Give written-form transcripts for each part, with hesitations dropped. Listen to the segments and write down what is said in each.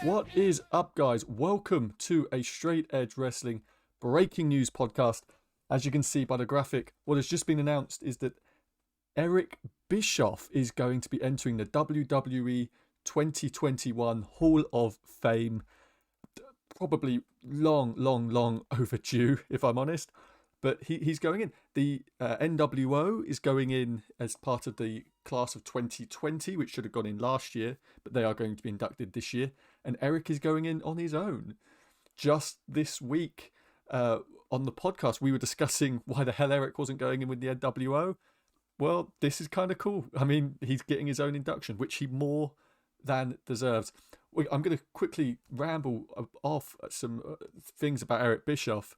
What is up, guys? Welcome to a Straight Edge Wrestling breaking news podcast. As you can see by the graphic, what has just been announced is that Eric Bischoff is going to be entering the WWE 2021 Hall of Fame. Probably long overdue, if I'm honest. But he's going in. The NWO is going in as part of the class of 2020, which should have gone in last year, but they are going to be inducted this year. And Eric is going in on his own. Just this week on the podcast, we were discussing why the hell Eric wasn't going in with the NWO. Well, this is kind of cool. I mean, he's getting his own induction, which he more than deserves. I'm going to quickly ramble off some things about Eric Bischoff.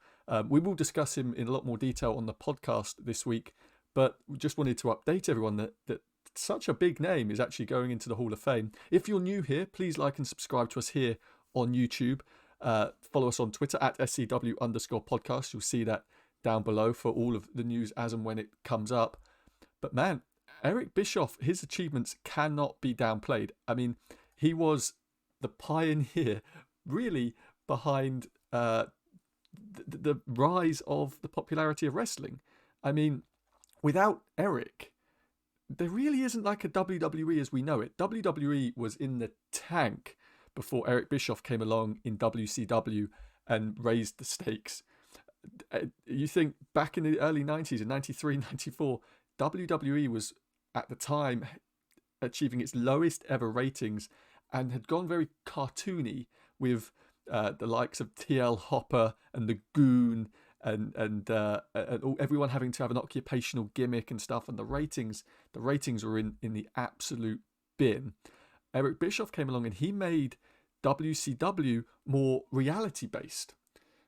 We will discuss him in a lot more detail on the podcast this week, but we just wanted to update everyone that such a big name is actually going into the Hall of Fame. If you're new here, please like and subscribe to us here on YouTube. Follow us on Twitter at SCW_podcast. You'll see that down below for all of the news as and when it comes up. But man, Eric Bischoff, his achievements cannot be downplayed. I mean, he was the pioneer, really, behind the rise of the popularity of wrestling. I mean, without Eric, there really isn't like a WWE as we know it. WWE was in the tank before Eric Bischoff came along in WCW and raised the stakes. You think back in the early 90s, in 93, 94, WWE was at the time achieving its lowest ever ratings and had gone very cartoony with the likes of TL Hopper and the Goon and everyone having to have an occupational gimmick and stuff, and the ratings were in the absolute bin. Eric Bischoff came along and he made WCW more reality based.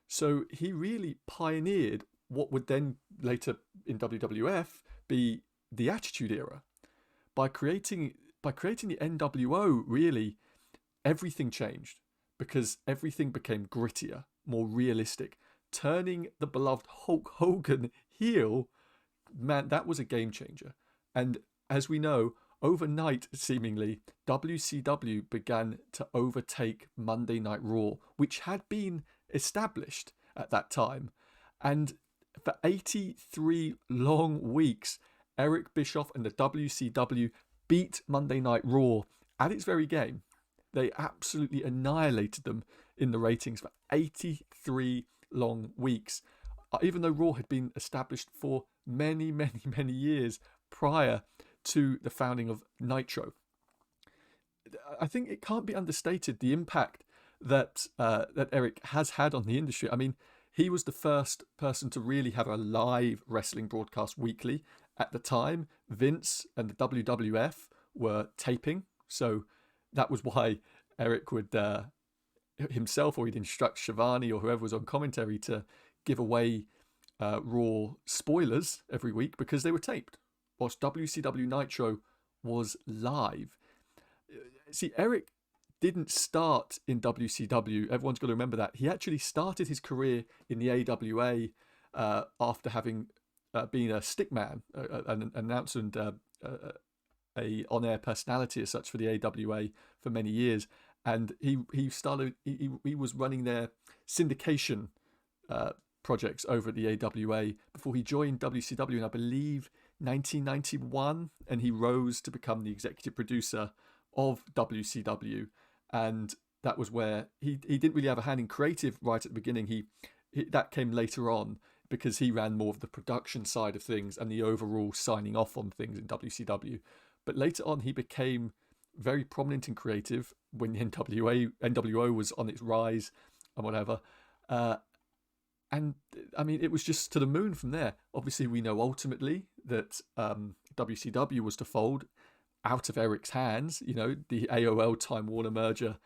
So he really pioneered what would then later in WWF be the Attitude Era. By creating the NWO, really, everything changed because everything became grittier, more realistic. Turning the beloved Hulk Hogan heel, man, that was a game changer. And as we know, overnight, seemingly, WCW began to overtake Monday Night Raw, which had been established at that time. And for 83 long weeks, Eric Bischoff and the WCW beat Monday Night Raw at its very game. They absolutely annihilated them in the ratings for 83 long weeks, even though Raw had been established for many years prior to the founding of Nitro. I think it can't be understated the impact that Eric has had on the industry. I mean, he was the first person to really have a live wrestling broadcast weekly. At the time, Vince and the WWF were taping, so that was why Eric would himself, or he'd instruct Shivani or whoever was on commentary to give away Raw spoilers every week because they were taped, whilst WCW Nitro was live. See, Eric didn't start in WCW. Everyone's got to remember that. He actually started his career in the AWA after having been a stickman, an announcer and a on-air personality as such for the AWA for many years. And he was running their syndication projects over at the AWA before he joined WCW in, I believe, 1991, and he rose to become the executive producer of WCW. And that was where he didn't really have a hand in creative right at the beginning. He that came later on because he ran more of the production side of things and the overall signing off on things in WCW. But later on, he became very prominent in creative when the NWO was on its rise and whatever. And I mean, it was just to the moon from there. Obviously, we know ultimately that WCW was to fold out of Eric's hands. You know, the AOL Time Warner merger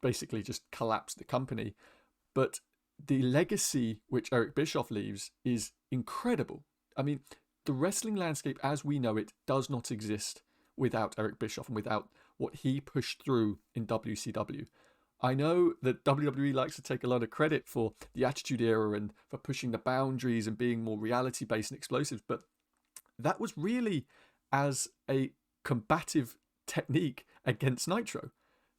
basically just collapsed the company. But the legacy which Eric Bischoff leaves is incredible. I mean, the wrestling landscape as we know it does not exist without Eric Bischoff and without what he pushed through in WCW. I know that WWE likes to take a lot of credit for the Attitude Era and for pushing the boundaries and being more reality-based and explosive, but that was really as a combative technique against Nitro.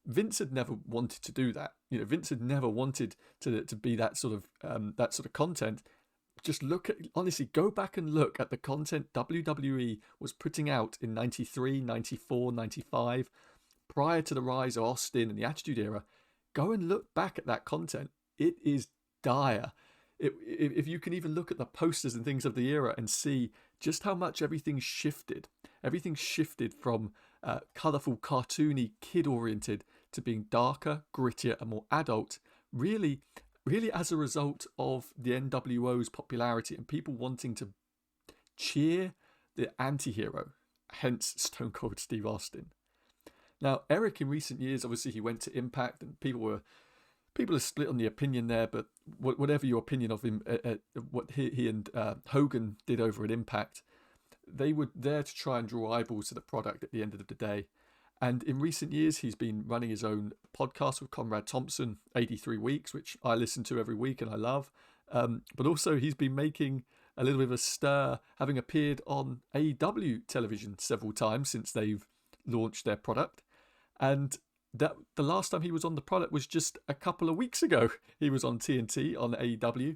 Vince had never wanted to do that. Vince had never wanted to be that sort of content. Just honestly, go back and look at the content WWE was putting out in 93, 94, 95, prior to the rise of Austin and the Attitude Era. Go and look back at that content. It is dire. If you can even look at the posters and things of the era and see just how much everything shifted. Everything shifted from colourful, cartoony, kid-oriented to being darker, grittier, and more adult. Really as a result of the NWO's popularity and people wanting to cheer the anti-hero, hence Stone Cold Steve Austin. Now, Eric, in recent years, obviously he went to Impact, and people are split on the opinion there, but whatever your opinion of him, what he and Hogan did over at Impact, they were there to try and draw eyeballs to the product at the end of the day. And in recent years, he's been running his own podcast with Conrad Thompson, 83 Weeks, which I listen to every week and I love. But also he's been making a little bit of a stir, having appeared on AEW television several times since they've launched their product. And that the last time he was on the product was just a couple of weeks ago. He was on TNT on AEW,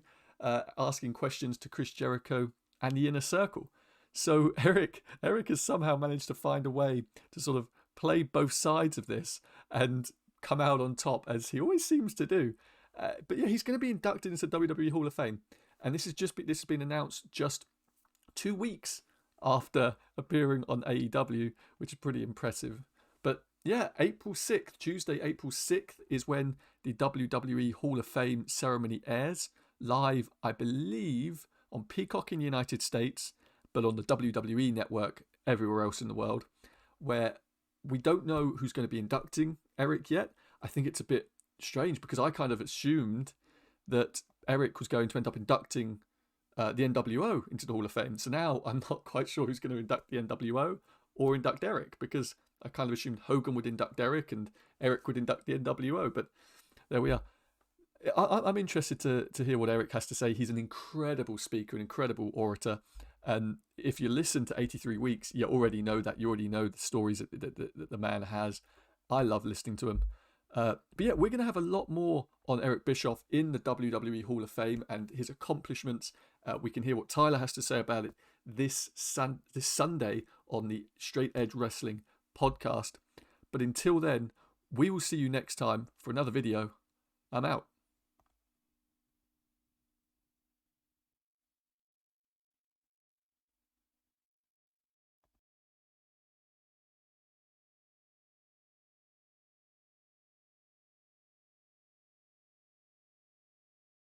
asking questions to Chris Jericho and the Inner Circle. So Eric has somehow managed to find a way to sort of play both sides of this and come out on top, as he always seems to do. But yeah, he's going to be inducted into the WWE Hall of Fame, and this has been announced just 2 weeks after appearing on AEW, which is pretty impressive. But yeah, Tuesday, April 6th is when the WWE Hall of Fame ceremony airs live, I believe, on Peacock in the United States, but on the WWE network everywhere else in the world, where we don't know who's going to be inducting Eric yet. I think it's a bit strange because I kind of assumed that Eric was going to end up inducting the NWO into the Hall of Fame. So now I'm not quite sure who's going to induct the NWO or induct Eric, because I kind of assumed Hogan would induct Eric and Eric would induct the NWO. But there we are. I'm interested to hear what Eric has to say. He's an incredible speaker, an incredible orator. And if you listen to 83 Weeks, you already know that. You already know the stories that the man has. I love listening to him. But yeah, we're going to have a lot more on Eric Bischoff in the WWE Hall of Fame and his accomplishments. We can hear what Tyler has to say about it this Sunday on the Straight Edge Wrestling podcast. But until then, we will see you next time for another video. I'm out.